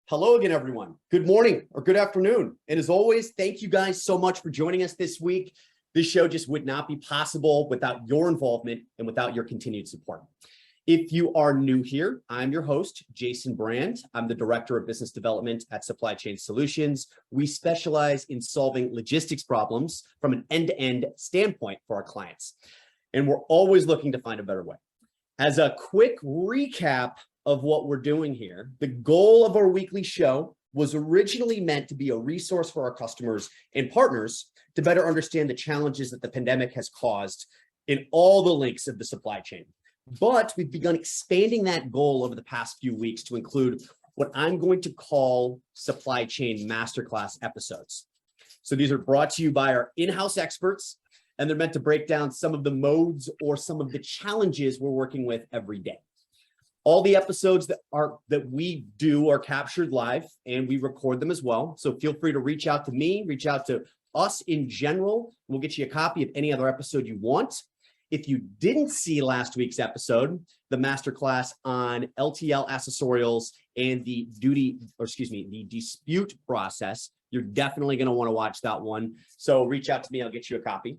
Hello again, everyone. Good morning or good afternoon. And as always, thank you guys so much for joining us this week. This show just would not be possible without your involvement and without your continued support. If you are new here, I'm your host, Jason Brand. I'm the Director of Business Development at Supply Chain Solutions. We specialize in solving logistics problems from an end-to-end standpoint for our clients. And we're always looking to find a better way. As a quick recap of what we're doing here, the goal of our weekly show was originally meant to be a resource for our customers and partners to better understand the challenges that the pandemic has caused in all the links of the supply chain. But we've begun expanding that goal over the past few weeks to include what I'm going to call supply chain masterclass episodes. So these are brought to you by our in-house experts, and they're meant to break down some of the modes or some of the challenges we're working with every day. All the episodes that we do are captured live, and we record them as well. So feel free to reach out to me, reach out to us in general. We'll get you a copy of any other episode you want. If you didn't see last week's episode, the masterclass on LTL accessorials and the dispute process, you're definitely going to want to watch that one. So reach out to me, I'll get you a copy.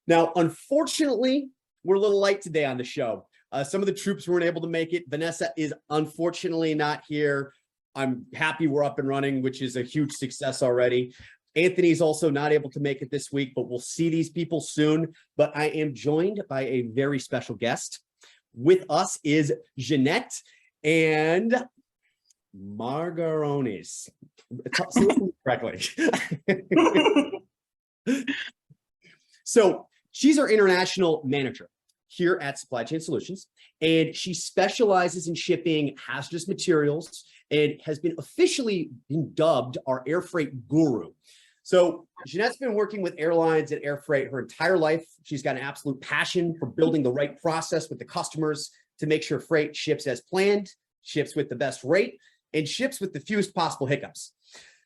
Now, unfortunately, we're a little light today on the show. Some of the troops weren't able to make it. Vanessa is unfortunately not here. I'm happy we're up and running, which is a huge success already. Anthony's also not able to make it this week, but we'll see these people soon. But I am joined by a very special guest. With us is Jeannette and Margaronis. Correctly. So she's our international manager here at Supply Chain Solutions, and she specializes in shipping hazardous materials and has been officially dubbed our air freight guru. So Jeanette's been working with airlines and air freight her entire life. She's got an absolute passion for building the right process with the customers to make sure freight ships as planned, ships with the best rate, and ships with the fewest possible hiccups.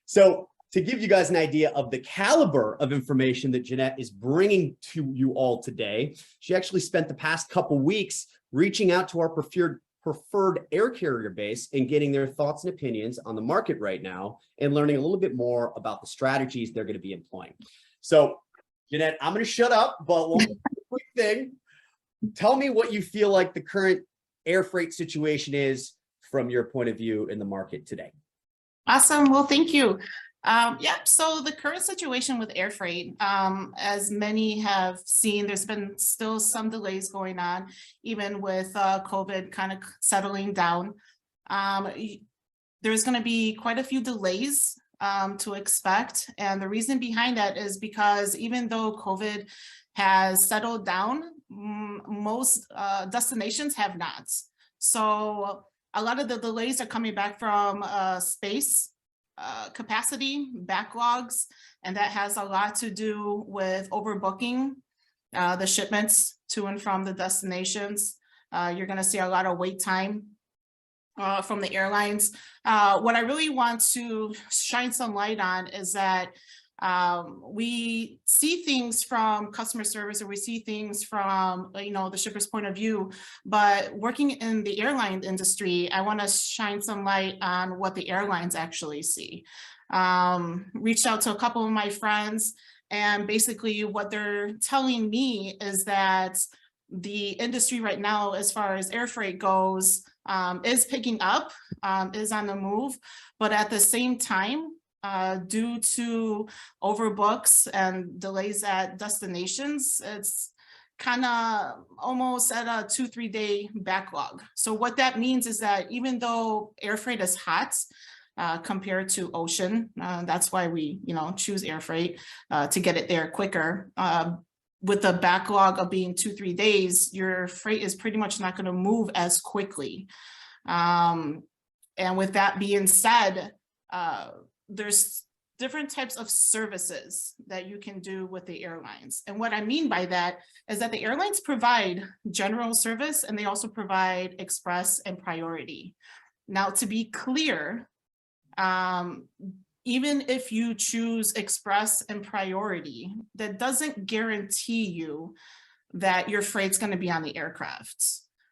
So to give you guys an idea of the caliber of information that Jeannette is bringing to you all today, she actually spent the past couple weeks reaching out to our preferred air carrier base and getting their thoughts and opinions on the market right now and learning a little bit more about the strategies they're going to be employing. So, Jeannette, I'm going to shut up, but one quick thing. Tell me what you feel like the current air freight situation is from your point of view in the market today. Awesome. Well, thank you. So the current situation with air freight, as many have seen, there's been still some delays going on, even with COVID kind of settling down. There's going to be quite a few delays to expect. And the reason behind that is because even though COVID has settled down, most destinations have not. So a lot of the delays are coming back from space capacity, backlogs, and that has a lot to do with overbooking the shipments to and from the destinations. You're going to see a lot of wait time from the airlines. What I really want to shine some light on is that we see things from customer service, or we see things from the shipper's point of view, but working in the airline industry, I want to shine some light on what the airlines actually see. Reached out to a couple of my friends, and basically what they're telling me is that the industry right now, as far as air freight goes, is picking up, is on the move, but at the same time, due to overbooks and delays at destinations, it's kind of almost at a 2-3 day backlog. So what that means is that even though air freight is hot compared to ocean, that's why we choose air freight to get it there quicker. With the backlog of being 2-3 days, your freight is pretty much not going to move as quickly. And with that being said, there's different types of services that you can do with the airlines. And what I mean by that is that the airlines provide general service, and they also provide express and priority. Now, to be clear, even if you choose express and priority, that doesn't guarantee you that your freight's going to be on the aircraft.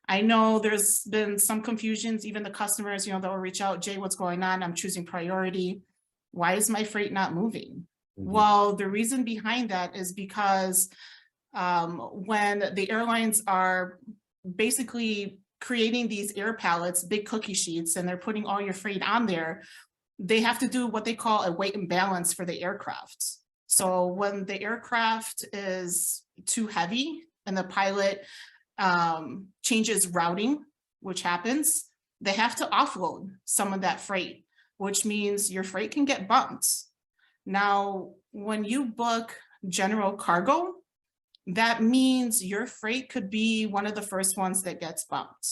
I know there's been some confusions, even the customers, they'll reach out, Jay, what's going on? I'm choosing priority. Why is my freight not moving? Well, the reason behind that is because when the airlines are basically creating these air pallets, big cookie sheets, and they're putting all your freight on there, they have to do what they call a weight imbalance for the aircraft. So when the aircraft is too heavy and the pilot changes routing, which happens, they have to offload some of that freight, which means your freight can get bumped. Now, when you book general cargo, that means your freight could be one of the first ones that gets bumped.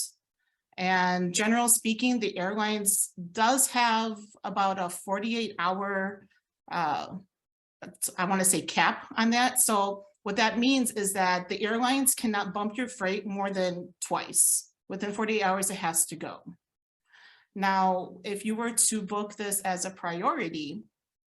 And general speaking, the airlines does have about a 48-hour, I want to say cap on that. So what that means is that the airlines cannot bump your freight more than twice. Within 48 hours, it has to go. Now, if you were to book this as a priority,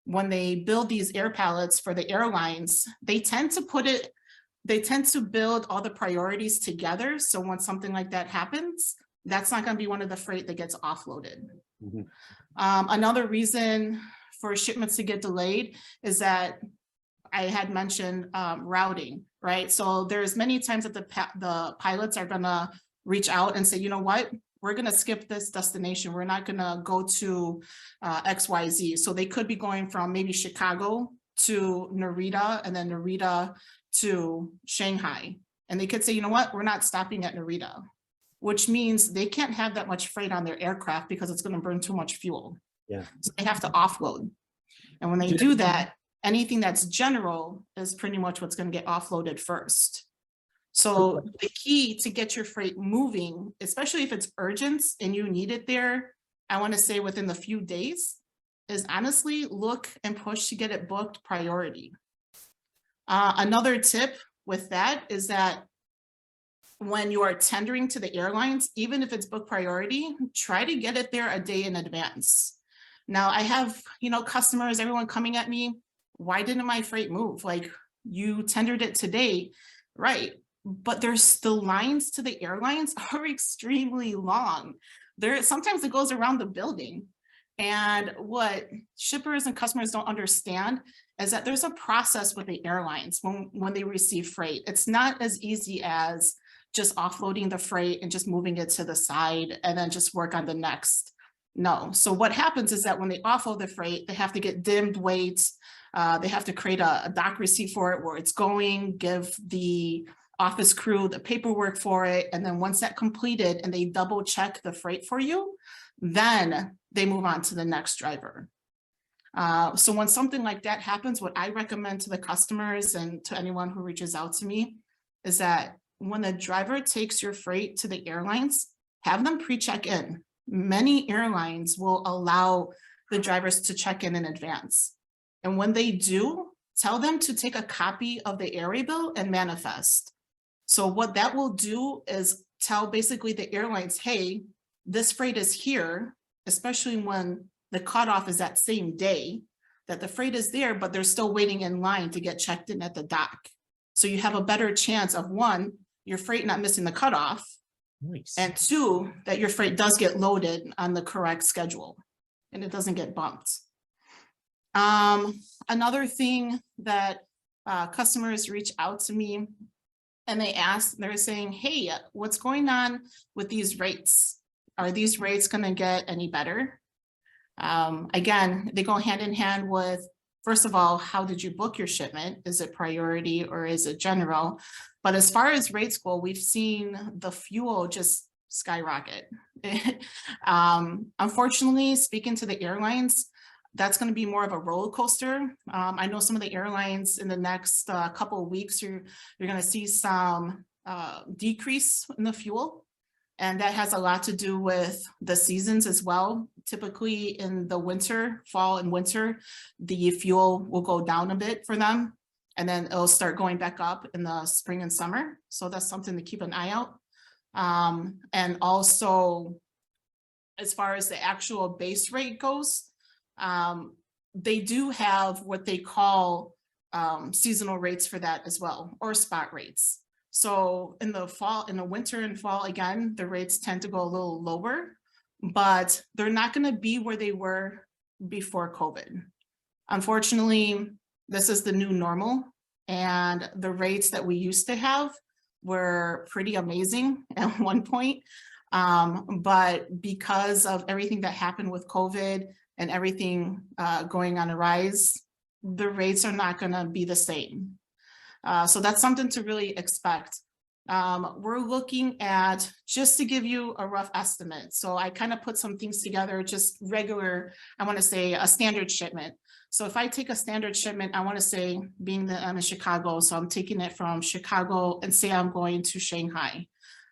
when they build these air pallets for the airlines, they tend to build all the priorities together. So when something like that happens, that's not going to be one of the freight that gets offloaded. Another reason for shipments to get delayed is that I had mentioned routing, right? So there's many times that the pilots are going to reach out and say, you know what, we're going to skip this destination. We're not going to go to XYZ. So they could be going from maybe Chicago to Narita and then Narita to Shanghai. And they could say, you know what, we're not stopping at Narita, which means they can't have that much freight on their aircraft because it's going to burn too much fuel. Yeah. So they have to offload. And when they do that, anything that's general is pretty much what's going to get offloaded first. So the key to get your freight moving, especially if it's urgent and you need it there, I want to say within the few days, is honestly look and push to get it booked priority. Another tip with that is that when you are tendering to the airlines, even if it's booked priority, try to get it there a day in advance. Now I have, customers, everyone coming at me, why didn't my freight move? Like, you tendered it today, right? But the lines to the airlines are extremely long. Sometimes it goes around the building. And what shippers and customers don't understand is that there's a process with the airlines when they receive freight. It's not as easy as just offloading the freight and just moving it to the side and then just work on the next. No. So what happens is that when they offload the freight, they have to get dimmed weights. They have to create a dock receipt for it where it's going, give the office crew the paperwork for it. And then once that's completed and they double check the freight for you, then they move on to the next driver. So when something like that happens, what I recommend to the customers and to anyone who reaches out to me is that when the driver takes your freight to the airlines, have them pre-check in. Many airlines will allow the drivers to check in advance. And when they do, tell them to take a copy of the area bill and manifest. So what that will do is tell basically the airlines, hey, this freight is here, especially when the cutoff is that same day, that the freight is there, but they're still waiting in line to get checked in at the dock. So you have a better chance of, one, your freight not missing the cutoff, Nice. and two, that your freight does get loaded on the correct schedule and it doesn't get bumped. Another thing that customers reach out to me and they're saying, hey, what's going on with these rates? Are these rates going to get any better? Again, they go hand in hand with, first of all, how did you book your shipment? Is it priority or is it general? But as far as rates go, we've seen the fuel just skyrocket. Unfortunately, speaking to the airlines, that's going to be more of a roller coaster. I know some of the airlines in the next couple of weeks, you're going to see some decrease in the fuel. And that has a lot to do with the seasons as well. Typically in the winter, fall and winter, the fuel will go down a bit for them. And then it'll start going back up in the spring and summer. So that's something to keep an eye out. And also, as far as the actual base rate goes, they do have what they call seasonal rates for that as well, or spot rates. So in the fall, in the winter and fall, again, the rates tend to go a little lower, but they're not going to be where they were before COVID. Unfortunately, this is the new normal, and the rates that we used to have were pretty amazing at one point. But because of everything that happened with COVID and everything going on a rise, the rates are not going to be the same. So that's something to really expect. We're looking at, just to give you a rough estimate. So I kind of put some things together, just regular, I want to say a standard shipment. So if I take a standard shipment, I want to say, being that I'm in Chicago, so I'm taking it from Chicago and say I'm going to Shanghai.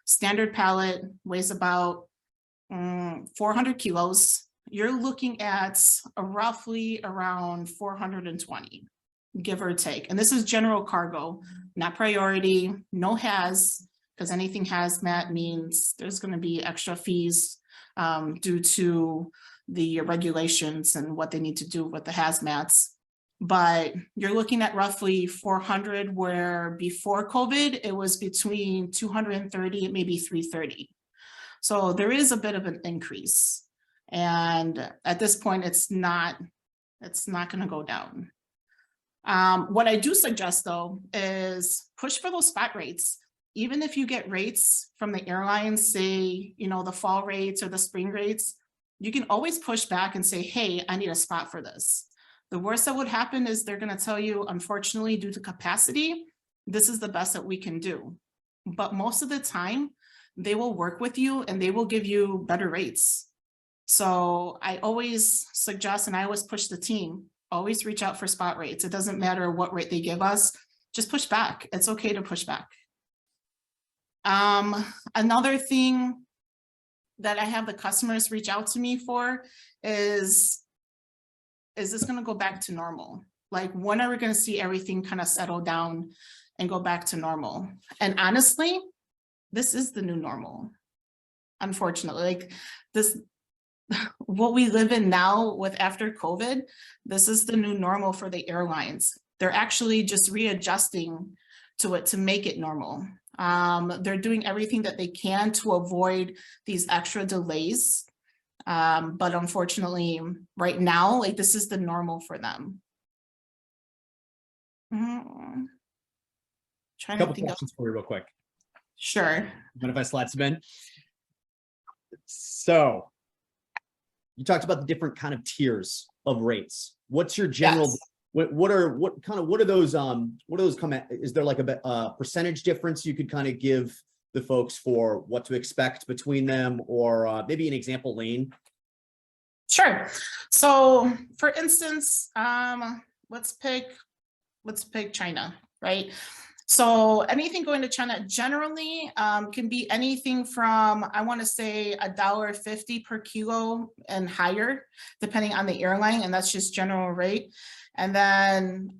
Standard pallet weighs about 400 kilos. You're looking at roughly around 420, give or take. And this is general cargo, not priority, no has, because anything hazmat means there's going to be extra fees due to the regulations and what they need to do with the hazmats. But you're looking at roughly 400, where before COVID, it was between 230 and maybe 330. So there is a bit of an increase. And at this point, it's not going to go down. What I do suggest, though, is push for those spot rates. Even if you get rates from the airlines, say, you know, the fall rates or the spring rates, you can always push back and say, hey, I need a spot for this. The worst that would happen is they're going to tell you, unfortunately, due to capacity, this is the best that we can do. But most of the time, they will work with you and they will give you better rates. So I always suggest, and I always push the team, always reach out for spot rates. It doesn't matter what rate they give us, just push back. It's okay to push back. Another thing that I have the customers reach out to me for is this going to go back to normal? Like, when are we going to see everything kind of settle down and go back to normal? And honestly, this is the new normal. Unfortunately, like this, what we live in now with after COVID, this is the new normal for the airlines. They're actually just readjusting to it to make it normal. They're doing everything that they can to avoid these extra delays. But unfortunately, right now, like, this is the normal for them. A couple questions for you real quick. Sure. Mind if I slide some in? So you talked about the different kind of tiers of rates. What's your general, Yes. what are those come at? Is there like a percentage difference you could kind of give the folks for what to expect between them, or maybe an example lane? Sure. So for instance, let's pick China, right? So anything going to China generally can be anything from, I want to say, $1.50 per kilo and higher, depending on the airline, and that's just general rate. And then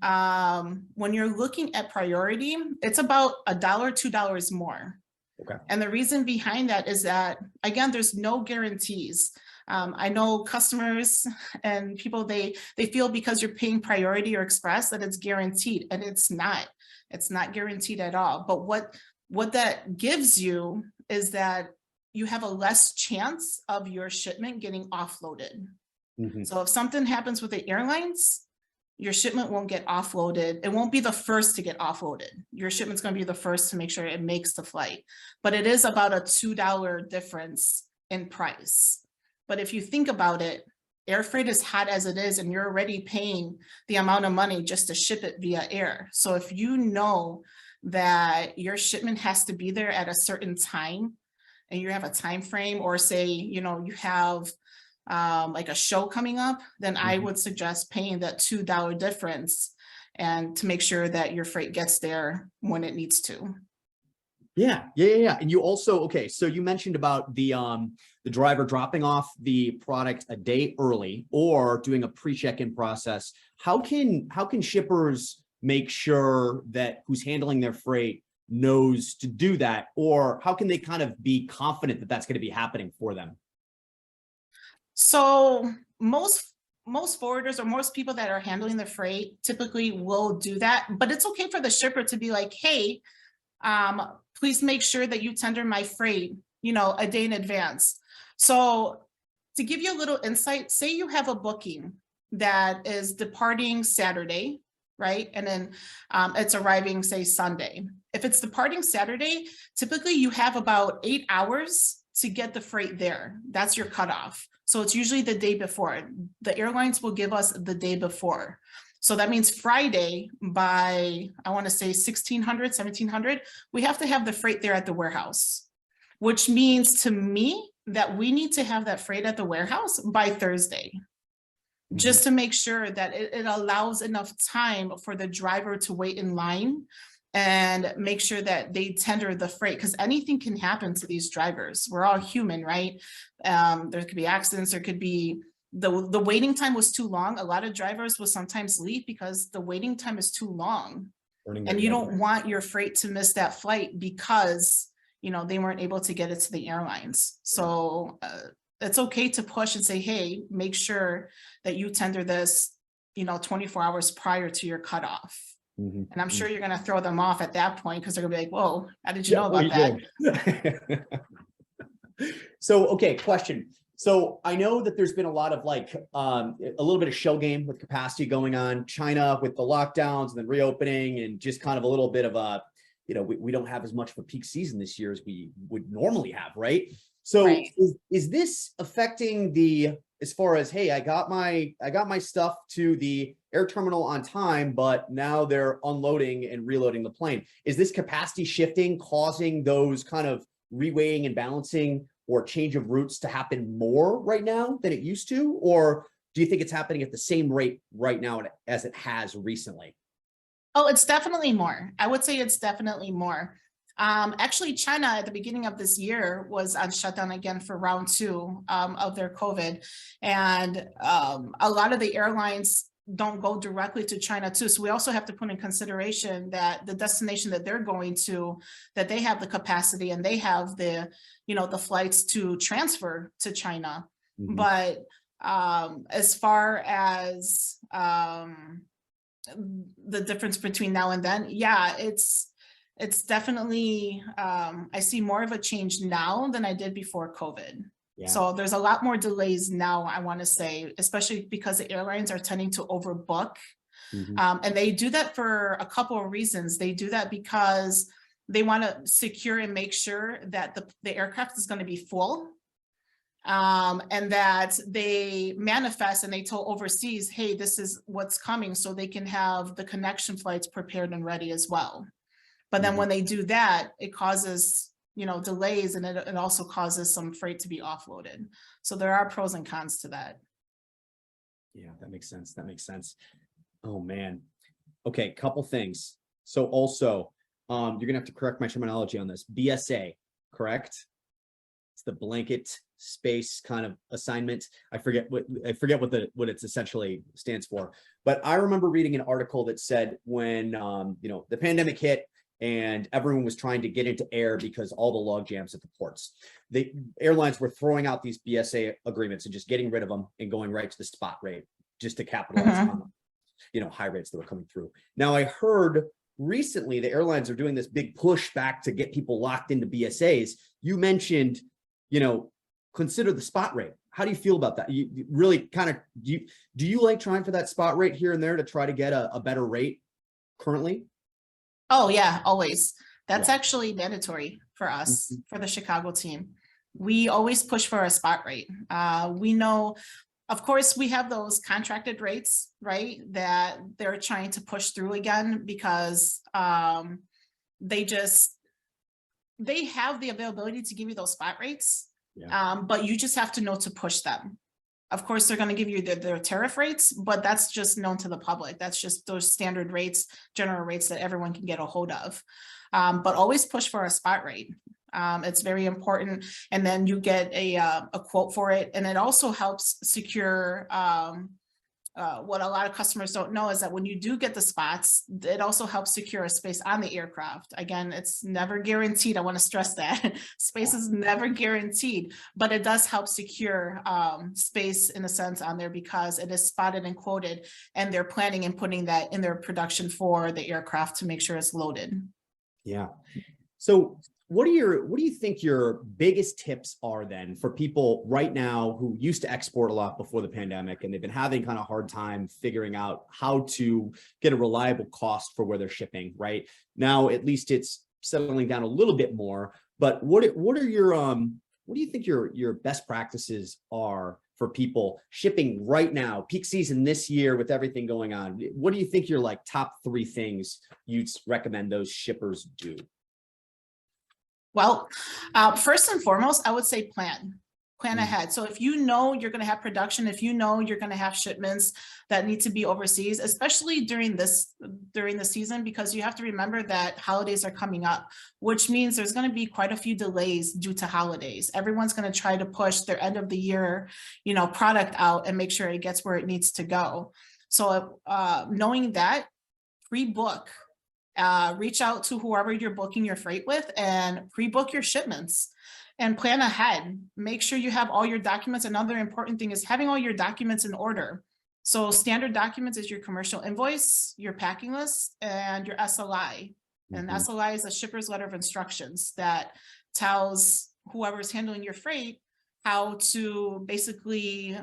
when you're looking at priority, it's about $1, $2 more. Okay. And the reason behind that is that, again, there's no guarantees. I know customers and people, they feel because you're paying priority or express that it's guaranteed, and it's not. It's not guaranteed at all. But what that gives you is that you have a less chance of your shipment getting offloaded. Mm-hmm. So if something happens with the airlines, your shipment won't get offloaded. It won't be the first to get offloaded. Your shipment's going to be the first to make sure it makes the flight. But it is about a $2 difference in price. But if you think about it, air freight is hot as it is, and you're already paying the amount of money just to ship it via air. So if you know that your shipment has to be there at a certain time, and you have a time frame, or say, you know, you have like a show coming up, then I would suggest paying that $2 difference, and to make sure that your freight gets there when it needs to. Yeah. And you also, okay, so you mentioned about the driver dropping off the product a day early or doing a pre-check-in process. How can shippers make sure that who's handling their freight knows to do that, or how can they kind of be confident that that's going to be happening for them? So most forwarders or most people that are handling the freight typically will do that, but it's okay for the shipper to be like, hey, please make sure that you tender my freight, a day in advance. So to give you a little insight, say you have a booking that is departing Saturday, right? And then it's arriving, say, Sunday. If it's departing Saturday, typically you have about 8 hours to get the freight there. That's your cutoff. So it's usually the day before. The airlines will give us the day before. So that means Friday by, I want to say 1600, 1700, we have to have the freight there at the warehouse, which means to me that we need to have that freight at the warehouse by Thursday, just to make sure that it allows enough time for the driver to wait in line and make sure that they tender the freight, because anything can happen to these drivers. We're all human, right? There could be accidents, there could be, the waiting time was too long. A lot of drivers will sometimes leave because the waiting time is too long. And you don't want your freight to miss that flight because, they weren't able to get it to the airlines. So it's okay to push and say, hey, make sure that you tender this, 24 hours prior to your cutoff. And I'm sure you're going to throw them off at that point because they're going to be like, whoa, how did you know about that? So, okay, question. So I know that there's been a lot of a little bit of shell game with capacity going on, China with the lockdowns and then reopening, and just kind of a little bit of a, we don't have as much of a peak season this year as we would normally have, right? So Right. Is this affecting as far as, hey, I got my stuff to the air terminal on time, but now they're unloading and reloading the plane. Is this capacity shifting causing those kind of reweighing and balancing or change of routes to happen more right now than it used to? Or do you think it's happening at the same rate right now as it has recently? Oh, it's definitely more. I would say it's definitely more. Actually, China at the beginning of this year was on shutdown again for round 2 of their COVID. And a lot of the airlines don't go directly to China too. So we also have to put in consideration that the destination that they're going to, that they have the capacity and they have the, the flights to transfer to China. But as far as the difference between now and then, yeah, it's definitely, I see more of a change now than I did before COVID. Yeah. So there's a lot more delays now, I want to say, especially because the airlines are tending to overbook. And they do that for a couple of reasons. They do that because they want to secure and make sure that the aircraft is going to be full. And that they manifest and they tell overseas, hey, this is what's coming, so they can have the connection flights prepared and ready as well. But then when they do that, it causes, delays, and it also causes some freight to be offloaded. So there are pros and cons to that. Yeah, that makes sense. That makes sense. Oh, man. Okay, couple things. So also, you're going to have to correct my terminology on this. BSA, correct? It's the blanket space kind of assignment. I forget what it's essentially stands for. But I remember reading an article that said when the pandemic hit and everyone was trying to get into air because all the log jams at the ports, the airlines were throwing out these BSA agreements and just getting rid of them and going right to the spot rate just to capitalize on high rates that were coming through. Now I heard recently the airlines are doing this big push back to get people locked into BSAs. You mentioned, consider the spot rate. How do you feel about that? You really kind of, do you like trying for that spot rate here and there to try to get a better rate currently? Oh yeah, always. That's actually mandatory for us, for the Chicago team. We always push for a spot rate. We know, of course, we have those contracted rates, right, that they're trying to push through again because they have the availability to give you those spot rates, but you just have to know to push them. Of course, they're going to give you their tariff rates, but that's just known to the public. That's just those standard rates, general rates that everyone can get a hold of. But always push for a spot rate. It's very important. And then you get a quote for it. And it also helps secure what a lot of customers don't know is that when you do get the spots, it also helps secure a space on the aircraft. Again, it's never guaranteed. I want to stress that space is never guaranteed, but it does help secure space in a sense on there because it is spotted and quoted, and they're planning and putting that in their production for the aircraft to make sure it's loaded. Yeah. So what do you think your biggest tips are then for people right now who used to export a lot before the pandemic and they've been having kind of hard time figuring out how to get a reliable cost for where they're shipping right now? At least it's settling down a little bit more, but what are your what do you think your best practices are for people shipping right now, peak season this year with everything going on? What do you think your like top 3 things you'd recommend those shippers do? Well, first and foremost, I would say plan Mm. ahead. So if you know you're going to have production, if you know you're going to have shipments that need to be overseas, especially during the season, because you have to remember that holidays are coming up, which means there's going to be quite a few delays due to holidays. Everyone's going to try to push their end of the year, product out and make sure it gets where it needs to go. So knowing that, pre-book. Reach out to whoever you're booking your freight with and pre-book your shipments and plan ahead. Make sure you have all your documents. Another important thing is having all your documents in order. So standard documents is your commercial invoice, your packing list, and your SLI. And SLI is a shipper's letter of instructions that tells whoever's handling your freight how to basically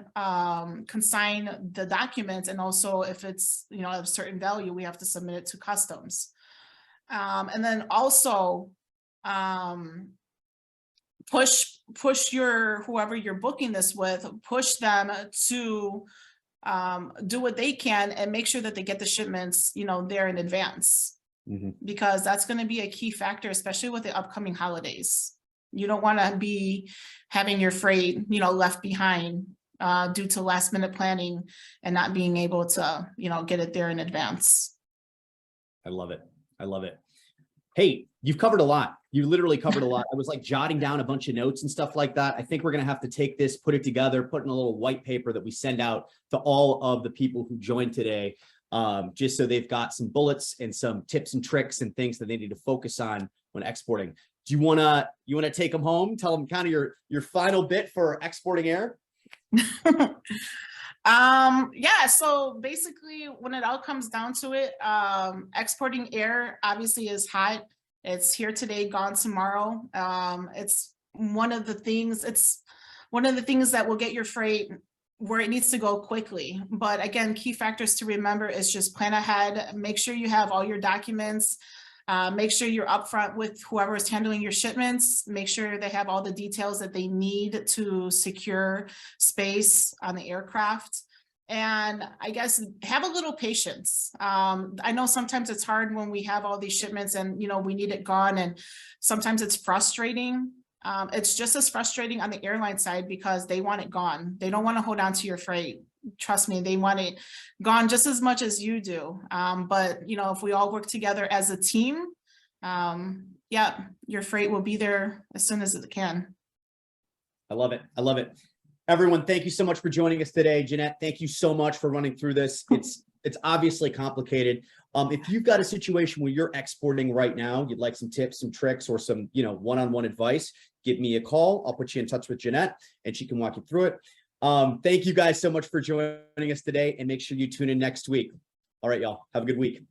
consign the documents. And also if it's, of a certain value, we have to submit it to customs. And then also push your whoever you're booking this with, push them to do what they can and make sure that they get the shipments, there in advance, because that's going to be a key factor, especially with the upcoming holidays. You don't want to be having your freight, left behind due to last minute planning and not being able to, get it there in advance. I love it. I love it. Hey, you've covered a lot. You literally covered a lot. I was like jotting down a bunch of notes and stuff like that. I think we're going to have to take this, put it together, put in a little white paper that we send out to all of the people who joined today, just so they've got some bullets and some tips and tricks and things that they need to focus on when exporting. Do you want to take them home? Tell them kind of your final bit for exporting air? Yeah, so basically when it all comes down to it, exporting air obviously is hot. It's here today, gone tomorrow. It's one of the things that will get your freight where it needs to go quickly. But again, key factors to remember is just plan ahead, make sure you have all your documents, make sure you're upfront with whoever is handling your shipments, make sure they have all the details that they need to secure space on the aircraft. And I guess have a little patience. I know sometimes it's hard when we have all these shipments and, we need it gone. And sometimes it's frustrating. It's just as frustrating on the airline side because they want it gone. They don't want to hold on to your freight. Trust me, they want it gone just as much as you do. But, if we all work together as a team, yeah, your freight will be there as soon as it can. I love it. I love it. Everyone, thank you so much for joining us today. Jeanette, thank you so much for running through this. It's obviously complicated. If you've got a situation where you're exporting right now, you'd like some tips, some tricks, or some, one-on-one advice, give me a call. I'll put you in touch with Jeanette and she can walk you through it. Thank you guys so much for joining us today, and make sure you tune in next week. All right, y'all, have a good week.